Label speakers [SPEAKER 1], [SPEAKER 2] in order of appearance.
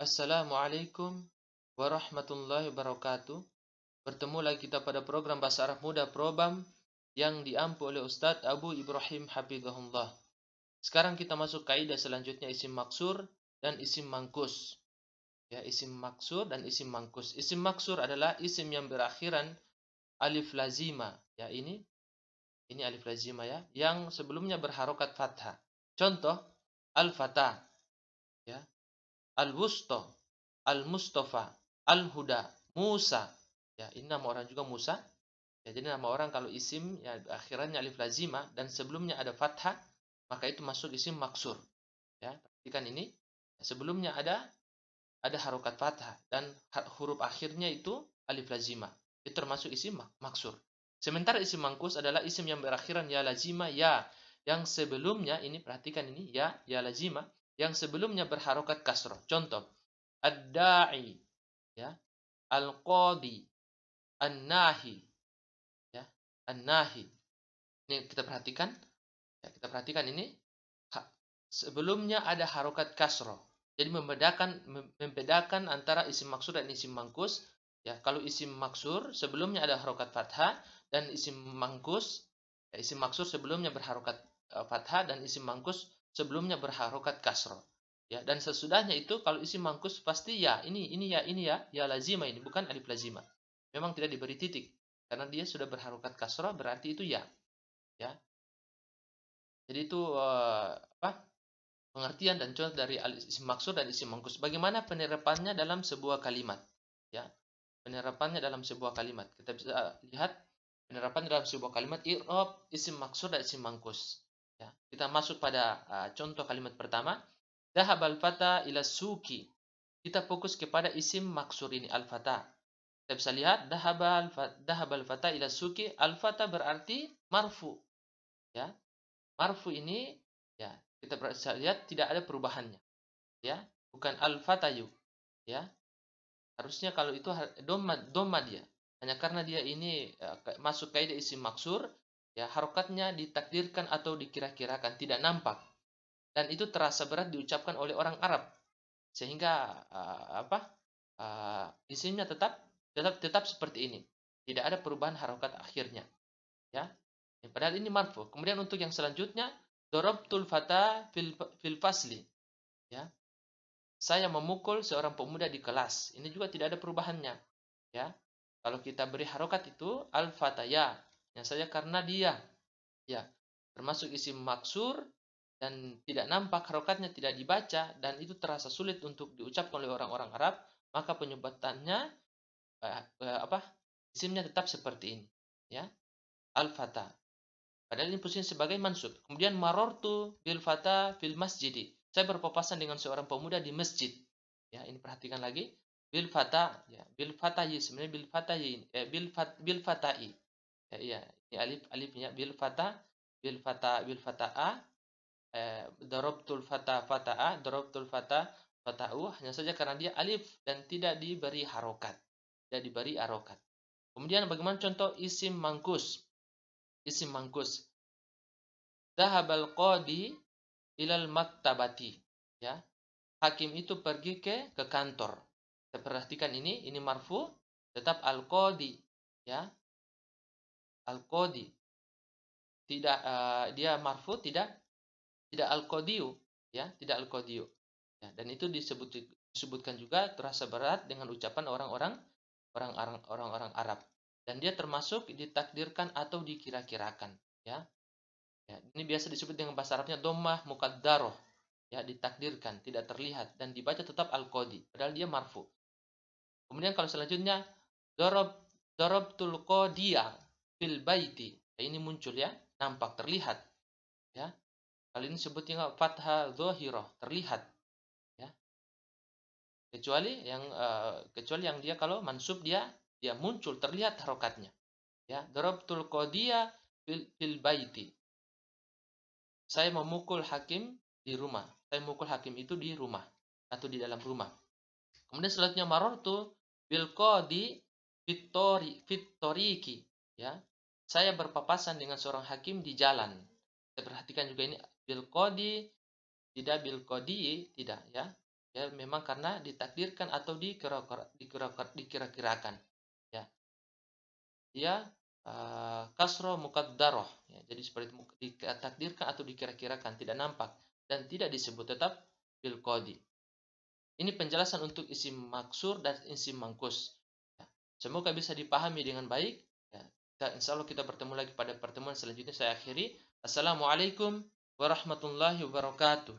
[SPEAKER 1] Assalamualaikum warahmatullahi wabarakatuh. Bertemu lagi kita pada program Bahasa Arab Mudah Probam yang diampu oleh Ustadz Abu Ibrahim Hafizahullah. Sekarang kita masuk kaidah selanjutnya isim maksur dan isim mangkus. Ya, isim maksur dan isim mangkus. Isim maksur adalah isim yang berakhiran alif lazima. Ya, ini alif lazima ya, yang sebelumnya berharokat fathah. Contoh al-fatah, ya, al-wusta, Al-Mustafa, Al-Huda, Musa. Ya, ini nama orang juga Musa. Ya, jadi nama orang kalau isim ya akhirannya alif lazimah dan sebelumnya ada fathah, maka itu masuk isim maksur. Ya, perhatikan ini. Sebelumnya ada harokat fathah dan huruf akhirnya itu alif lazimah. Itu termasuk isim maksur. Sementara isim mangkus adalah isim yang berakhiran ya lazimah ya, yang sebelumnya ini perhatikan ini ya lazimah yang sebelumnya berharokat kasroh. Contoh ad-da'i, ya, al-qadi, an-nahi, ya, an-nahi. Ini kita perhatikan, ya, kita perhatikan ini sebelumnya ada harokat kasroh. Jadi membedakan antara isim maksur dan isim mangkus. Ya, kalau isim maksur sebelumnya ada harokat fathah dan isim mangkus, ya, isim maksur sebelumnya berharokat fathah dan isim mangkus sebelumnya berharokat kasroh. Ya, dan sesudahnya itu kalau isim mangkus pasti ya, ini ya lazima ini bukan alif lazima. Memang tidak diberi titik karena dia sudah berharokat kasroh berarti itu ya. Ya. Jadi itu apa? Pengertian dan contoh dari isim maksud dan isim mangkus. Bagaimana penerapannya dalam sebuah kalimat? Ya, penerapannya dalam sebuah kalimat. Kita bisa lihat penerapan dalam sebuah kalimat i'rab isim maksud dan isim mangkus. Ya, kita masuk pada contoh kalimat pertama. Dhahabal fata ila suki. Kita fokus kepada isim maksud ini al-fata. Kita bisa lihat dhahabal fata ila suki. Al-fata berarti marfu. Ya, marfu ini ya kita bisa lihat tidak ada perubahannya. Ya, bukan al-fatayu. Ya, harusnya kalau itu doma dia. Hanya karena dia ini masuk kaidah isim maksur, ya harokatnya ditakdirkan atau dikira-kirakan, tidak nampak. Dan itu terasa berat diucapkan oleh orang Arab. Sehingga isimnya tetap seperti ini. Tidak ada perubahan harokat akhirnya. Ya. Padahal ini marfu. Kemudian untuk yang selanjutnya, darabtul fata fil fasli. Ya. Saya memukul seorang pemuda di kelas. Ini juga tidak ada perubahannya. Ya. Kalau kita beri harokat itu al-fataya. Yang saja karena dia. Ya. Termasuk isim maksur dan tidak nampak harokatnya tidak dibaca dan itu terasa sulit untuk diucapkan oleh orang-orang Arab, maka penyebutannya isimnya tetap seperti ini. Ya. Al-fata. Padahal ini posisinya sebagai mansub. Kemudian marortu bil fata fil masjidi. Saya berpapasan dengan seorang pemuda di masjid. Ya, ini perhatikan lagi. Bil fata, ya, bil fatahi sebenarnya bil fatai. Ya, iya, ini alifnya bil fata'a darabtul fata fata'u hanya saja karena dia alif dan tidak diberi harokat. Tidak diberi harokat. Kemudian bagaimana contoh isim mangkus? Isim mangkus. Dhahabal qadi ilal maktabati. Ya. Hakim itu pergi ke kantor. Kita perhatikan ini marfu tetap al-qadi, ya. Al-qadi. Tidak dia marfu tidak al-qadiyu, ya, tidak al-qadiyu. Ya, dan itu disebutkan juga terasa berat dengan ucapan orang-orang Arab. Dan dia termasuk ditakdirkan atau dikira-kirakan, ya. Ya, ini biasa disebut dengan bahasa Arabnya dhammah muqaddarah. Ya, ditakdirkan, tidak terlihat dan dibaca tetap al-qadi, padahal dia marfu. Kemudian kalau selanjutnya darabtul qadiya fil baiti. Ya, ini muncul ya, nampak terlihat ya. Kali ini sebutnya fathah dhahirah, terlihat ya. Kecuali yang dia kalau mansub dia muncul terlihat harokatnya. Ya, darabtul qadiya fil baiti. Saya memukul hakim di rumah. Saya memukul hakim itu di rumah atau di dalam rumah. Kemudian selanjutnya marortu bil qadi fitoriki. Ya. Saya berpapasan dengan seorang hakim di jalan. Kita perhatikan juga ini bil qadi tidak bil qadi tidak ya. Ya, memang karena ditakdirkan atau dikira-kirakan. Ya, dia kasro muqaddarah. Ya, jadi seperti itu, ditakdirkan atau dikira-kirakan, tidak nampak dan tidak disebut tetap bil qadi. Ini penjelasan untuk isim maksur dan isim mangkus. Ya, semoga bisa dipahami dengan baik. Ya, insya Allah kita bertemu lagi pada pertemuan selanjutnya. Saya akhiri. Assalamualaikum warahmatullahi wabarakatuh.